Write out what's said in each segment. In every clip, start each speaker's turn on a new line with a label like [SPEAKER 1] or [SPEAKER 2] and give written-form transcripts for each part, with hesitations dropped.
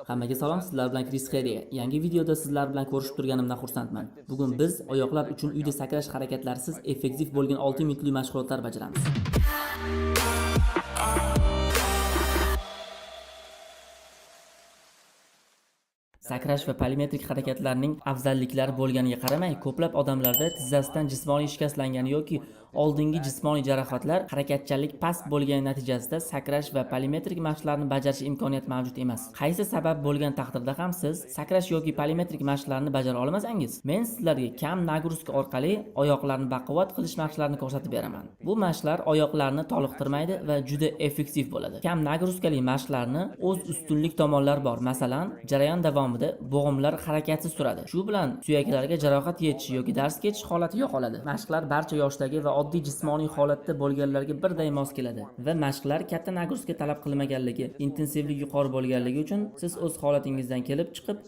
[SPEAKER 1] Hammaga salom, sizlar bilan Chris Xeriya. Yangi videoda sizlar bilan ko'rishib turganimdan xursandman. Bugun biz oyoqlar uchun uyda sakrash harakatlarisiz effektiv bo'lgan 6 minutli mashg'ulotlar bajaramiz. Sakrash va polimetrik harakatlarning afzalliklari bo'lganiga qaramay, ko'plab odamlarda tizzasidan jismoniy shikastlangan yoki oldingi jismoniy jarohatlar, harakatchanlik past bo'lgani natijasida sakrash va polimetrik mashqlarni bajarish imkoniyati mavjud emas. Qaysi sabab bo'lgan taqdirda ham siz sakrash yoki polimetrik mashqlarni bajara olmasangiz, men sizlarga kam nagruzka orqali oyoqlarni baquvvat qilish mashqlarini ko'rsatib beraman. Bu mashqlar oyoqlarni toliqtirmaydi va juda effektiv bo'ladi. Kam nagruzkali mashqlarni o'z ustunlik tomonlari bor. Masalan, jarayon davomida bo'g'imlar harakatsiz turadi. Shu bilan suyaklarga jarohat yetish yoki dars ketish holati yo'qoladi. Mashqlar barcha yoshdagi va oddiy jismoniy holatda bo'lganlarga birday mos keladi va mashqlar katta nagruzka talab qilmaganligi, intensivlik yuqori bo'lganligi uchun siz o'z holatingizdan kelib chiqib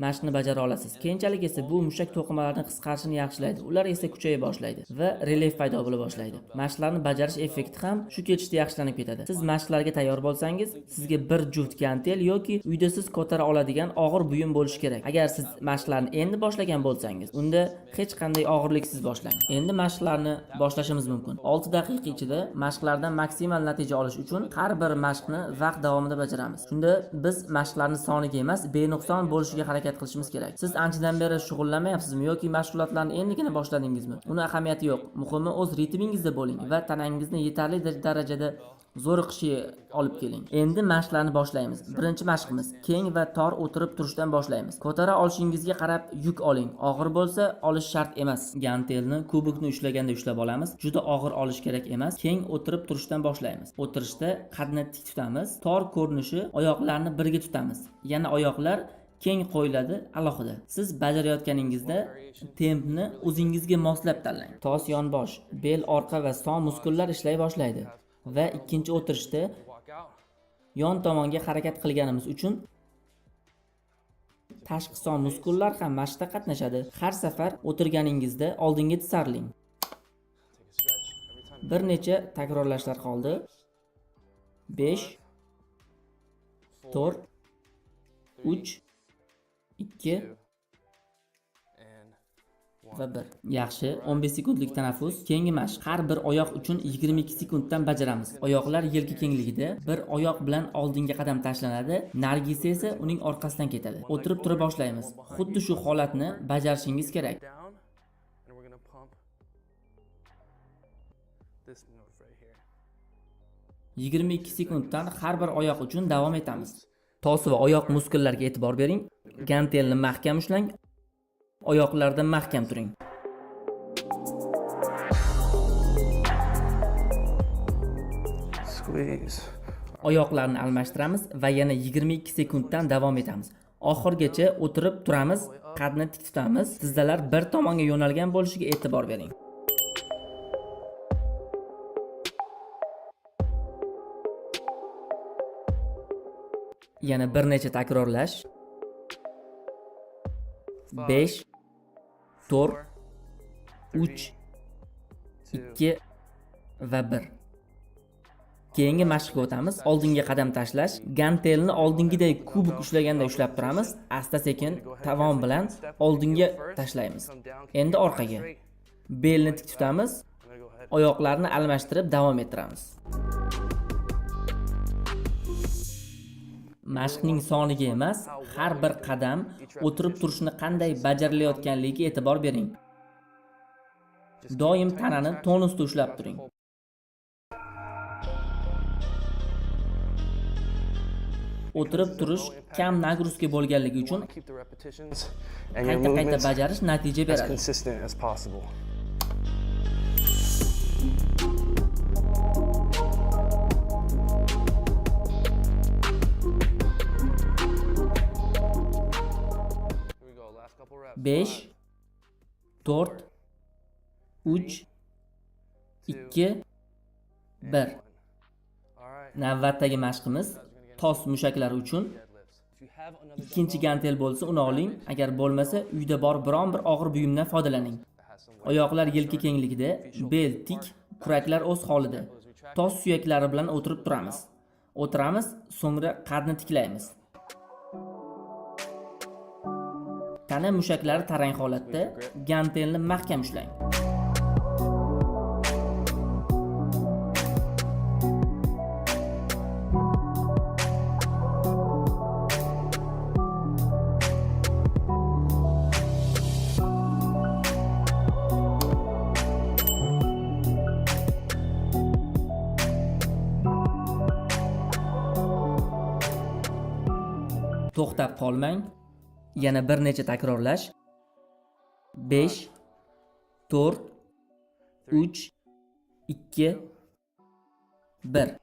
[SPEAKER 1] mashqni bajara olasiz. Keyinchalik esa bu mushak to'qimalarining qisqarishini yaxshilaydi. Ular esa kuchaya boshlaydi va relief paydo bo'la boshlaydi. Mashqlarni bajarish effekti ham shu ketishda yaxshilanib ketadi. Siz mashqlarga tayyor bo'lsangiz, sizga bir juft gantel yoki uyda siz ko'tara oladigan og'ir buyum bo'lishi kerak. Agar siz mashqlarni endi boshlagan bo'lsangiz, unda hech qanday og'irliksiz boshlang. Endi mashqlarni boshlashimiz mumkin. 6 daqiqa ichida mashqlardan maksimal natija olish uchun har bir mashqni vaqt davomida bajaramiz. Shunda biz mashqlarni soniga emas, benuqson bo'lishiga harakat qilishimiz kerak. Siz anchadan beri shug'ullanmayapsizmi yoki mashg'ulotlarni endigina boshladingizmi? Uni ahamiyati yo'q. Muhimi o'z ritmingizda bo'ling va tanangizni yetarli darajada zo'riqishiga olib keling. Endi mashqlarni boshlaymiz. Birinchi mashqimiz keng va tor o'tirib turishdan boshlaymiz. Ko'tara olishingizga qarab yuk oling. Og'ir bo'lsa olish shart emas. Gantelni kubikni ushlaganda ushlab olamiz. Juda og'ir olish kerak emas. Keng o'tirib turishdan boshlaymiz. O'tirishda qadni tik tutamiz. Tor ko'rinishi oyoqlarni birga tutamiz. Yana oyoqlar keng qo'yiladi alohida. Siz bajarayotganingizda tempni o'zingizga moslab tanlang. Tos yonbosh, bel, orqa va son muskullar ishlay boshlaydi va ikkinchi o'tirishda yon tomonga harakat qilganimiz uchun tashqi son muskullar ham mashqda qatnashadi. Har safar o'tirganingizda oldinga tisarling. Bir necha takrorlashlar qoldi. 5 4 3 2 va 1. Yaxshi, 15 sekundlik tanaffus. Keyingi mashq. Har bir oyoq uchun 22 sekunddan bajaramiz. Oyoqlar yelka kengligida, bir oyoq bilan oldinga qadam tashlanadi, nargisi esa uning orqasidan ketadi. O'tirib tura boshlaymiz. Xuddi shu holatni bajarishingiz kerak. 22 sekunddan har bir oyoq uchun davom etamiz. Tos va oyoq muskullariga e'tibor bering. Gantelni mahkam ushlang. Oyoqlarda mahkam turing.
[SPEAKER 2] Squeeze.
[SPEAKER 1] Oyoqlarni almashtiramiz va yana 22 sekunddan davom etamiz. Oxirgacha o'tirib turamiz, qadni tik tutamiz. Tizzalar bir tomonga yo'nalgan bo'lishiga e'tibor bering. Yana bir necha takrorlash. 5 4 3 2 va 1. Keyingi mashqqa o'tamiz. Oldinga qadam tashlash. Gantelni oldingidek kubik ushlaganda ushlab turamiz. Asta-sekin tavom bilan oldinga tashlaymiz. Endi orqaga. Belni tik tutamiz. Oyoqlarni almashtirib davom ettiramiz. Mashqning soniga emas, har bir qadam o'tirib turishni qanday bajarilayotganligiga e'tibor bering. Doim tanani tonusda ushlab turing. O'tirib turish kam nagruzka bo'lganligi uchun qayta bajarish natija beradi. Besh, 4, 3, 2, 1. Navbatdagi mashqimiz tos mushaklari uchun. Ikkinchi gantel bo'lsa uni oling, agar bo'lmasa uyda bor biron bir og'ir buyumdan foydalaning. Oyoqlar yelka kengligida, bel tik, kuraklar o'z holida. Tos suyaklari bilan o'tirib turamiz. O'tiramiz, so'ngra qadni tiklaymiz. Tana mushaklari tarang holatda, gantelni mahkam ushlang. To'xtab qolmang. Yana bir necha takrorlash. 5 4 3 2 1.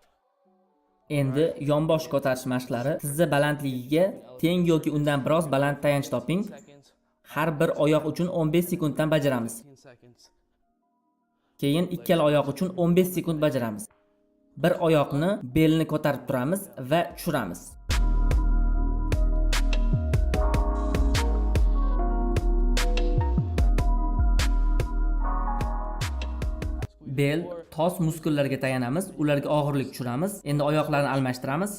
[SPEAKER 1] Endi yonbosh ko'tarish mashqlari. Tizza balandligiga teng yoki undan biroz baland tayanch toping. Har bir oyoq uchun 15 sekunddan bajaramiz. Keyin ikkala oyoq uchun 15 sekund bajaramiz. Bir oyoqni belni ko'tarib turamiz va tushiramiz. Bel, tos muskullariga tayanamiz, ularga og'irlik tushiramiz. Endi oyoqlarni almashtiramiz.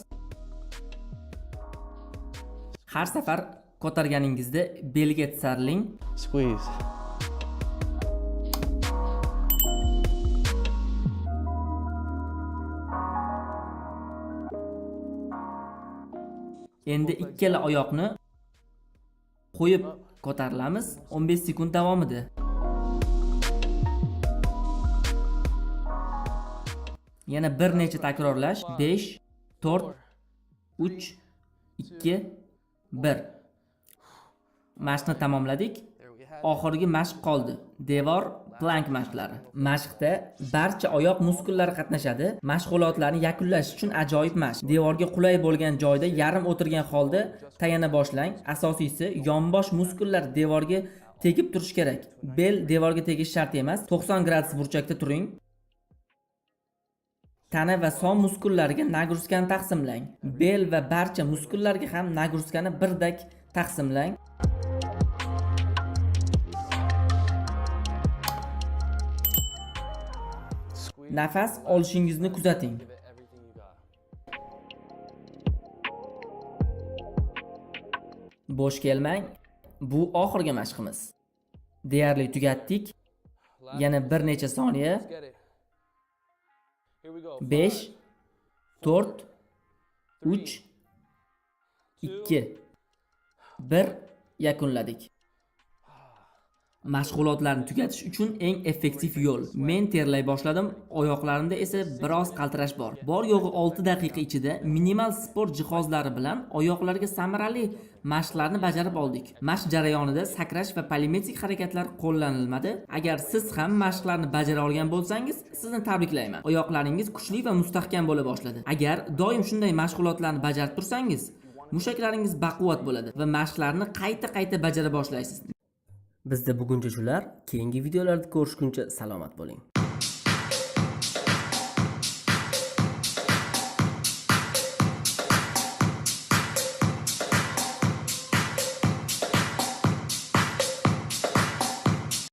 [SPEAKER 1] Har safar ko'targaningizda belga tisarling.
[SPEAKER 2] Squeeze.
[SPEAKER 1] Endi ikkala oyoqni qo'yib ko'tarilamiz 15 sekund davomida. Yana bir necha takrorlash. 5 4 3 2 1. Mashqni tamomladik. Oxirgi mashq qoldi. Devor plank mashqlari. Mashqda barcha oyoq muskullari qatnashadi. Mashg'ulotlarni yakunlash uchun ajoyib mashq. Devorga qulay bo'lgan joyda yarim o'tirgan holda tayana boshlang. Asosiysi yonbosh muskullar devorga tegib turish kerak. Bel devorga tegish shart emas. 90 gradus burchakda turing. Tana va son muskullariga nagruzkani taqsimlang. Bel va barcha muskullarga ham nagruzkani birdek taqsimlang. Nafas olishingizni kuzating. Bo'sh kelmang. Bu oxirgi mashqimiz. Deyarli tugatdik. Yana bir necha soniya. 5 4 3 2 1 yakunladik. Mashg'ulotlarni tugatish uchun eng effektiv yo'l. Men terlay boshladim, oyoqlarimda esa biroz qaltirash bor. Bor yo'g'i 6 daqiqa ichida minimal sport jihozlari bilan oyoqlarga samarali mashqlarni bajarib oldik. Mashq jarayonida sakrash va polimetrik harakatlar qo'llanilmadi. Agar siz ham mashqlarni bajara olgan bo'lsangiz, sizni tabriklayman. Oyoqlaringiz kuchli va mustahkam bo'la boshladi. Agar doim shunday mashg'ulotlarni bajarib tursangiz, mushaklaringiz baquvvat bo'ladi va mashqlarni qayta bajara boshlaysiz. Bizda buguncha shular. Keyingi videolarda ko'rishguncha salomat bo'ling.